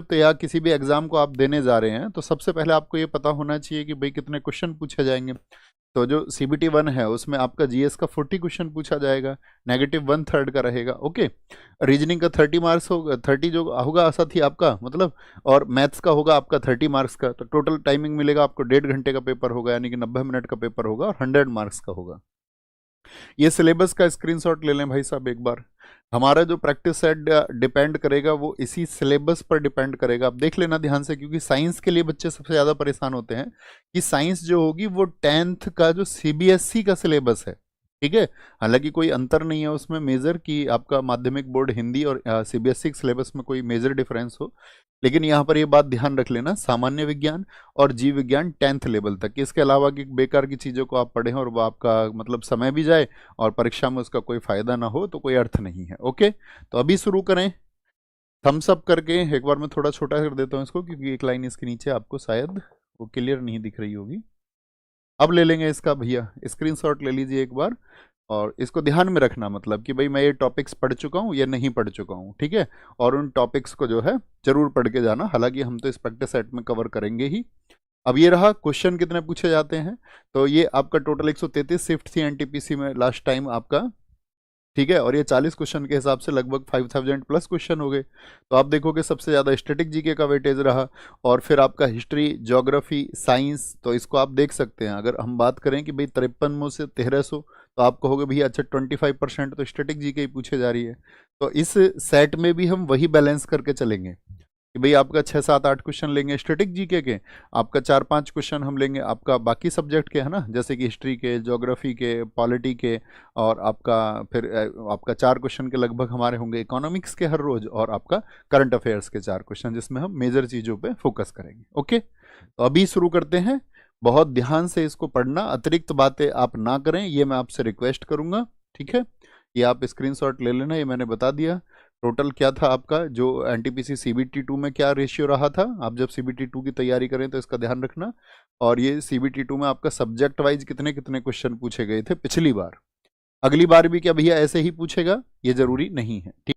संक्षिप्त या किसी भी एग्जाम को आप देने जा रहे हैं तो सबसे पहले आपको ये पता होना चाहिए कि भाई कितने क्वेश्चन पूछे जाएंगे। तो जो CBT 1 है उसमें आपका GS का 40 क्वेश्चन पूछा जाएगा, नेगेटिव 1/3 का रहेगा। ओके, रीजनिंग का 30 मार्क्स होगा, 30 जो होगा साथी आपका मतलब, और मैथ्स का होगा आपका 30 मार्क्स का। तो टोटल टाइमिंग मिलेगा आपको 1.5 घंटे का पेपर होगा, यानी कि 90 मिनट का पेपर होगा और 100 मार्क्स का होगा। ये सिलेबस का स्क्रीनशॉट ले लें भाई साहब एक बार। हमारा जो प्रैक्टिस सेट डिपेंड करेगा वो इसी सिलेबस पर डिपेंड करेगा। आप देख लेना ध्यान से, क्योंकि साइंस के लिए बच्चे सबसे ज़्यादा परेशान होते हैं कि साइंस जो होगी वो 10th का जो CBSE का सिलेबस है, ठीक है। हालांकि कोई अंतर नहीं है उसमें मेजर कि आपका माध्यमिक बोर्ड हिंदी और CBSE के सिलेबस में कोई मेजर डिफरेंस हो, लेकिन यहाँ पर ये बात ध्यान रख लेना, सामान्य विज्ञान और जीव विज्ञान 10th लेवल तक। इसके अलावा कि बेकार की चीज़ों को आप पढ़ें और वो आपका मतलब समय भी जाए और परीक्षा में उसका कोई फायदा ना हो, तो कोई अर्थ नहीं है। ओके, तो अभी शुरू करें थम्स अप करके। एक बार मैं थोड़ा छोटा कर देता हूँ इसको, क्योंकि एक लाइन इसके नीचे आपको शायद वो क्लियर नहीं दिख रही होगी। अब ले लेंगे इसका भैया स्क्रीनशॉट ले लीजिए एक बार, और इसको ध्यान में रखना, मतलब कि भाई मैं ये टॉपिक्स पढ़ चुका हूँ या नहीं पढ़ चुका हूँ, ठीक है। और उन टॉपिक्स को जो है जरूर पढ़ के जाना, हालांकि हम तो इस प्रैक्टिस सेट में कवर करेंगे ही। अब ये रहा क्वेश्चन कितने पूछे जाते हैं। तो ये आपका टोटल 133 शिफ्ट थी NTPC में लास्ट टाइम आपका, ठीक है। और ये 40 क्वेश्चन के हिसाब से लगभग 5000 प्लस क्वेश्चन हो गए। तो आप देखोगे सबसे ज़्यादा स्टैटिक जीके का वेटेज रहा, और फिर आपका हिस्ट्री, ज्योग्राफी, साइंस। तो इसको आप देख सकते हैं, अगर हम बात करें कि भाई 53 में से 1300, तो आप कहोगे भैया अच्छा 25% तो स्टैटिक जीके ही पूछे जा रही है। तो इस सेट में भी हम वही बैलेंस करके चलेंगे कि भाई आपका 6, 7, 8 क्वेश्चन लेंगे स्टैटिक जीके के, आपका 4, 5 क्वेश्चन हम लेंगे आपका बाकी सब्जेक्ट के, है ना, जैसे कि हिस्ट्री के, ज्योग्राफी के, पॉलिटी के, और आपका फिर आपका 4 क्वेश्चन के लगभग हमारे होंगे इकोनॉमिक्स के हर रोज, और आपका करंट अफेयर्स के 4 क्वेश्चन, जिसमें हम मेजर चीज़ों पे फोकस करेंगे। ओके, तो अभी शुरू करते हैं। बहुत ध्यान से इसको पढ़ना, अतिरिक्त बातें आप ना करें, ये मैं आपसे रिक्वेस्ट करूंगा, ठीक है। ये आप स्क्रीनशॉट ले लेना, ये मैंने बता दिया। टोटल क्या था आपका जो NTPC CBT 2 में क्या रेशियो रहा था, आप जब CBT 2 की तैयारी करें तो इसका ध्यान रखना। और ये CBT 2 में आपका सब्जेक्ट वाइज कितने कितने क्वेश्चन पूछे गए थे पिछली बार। अगली बार भी क्या भैया ऐसे ही पूछेगा, ये जरूरी नहीं है, ठीक।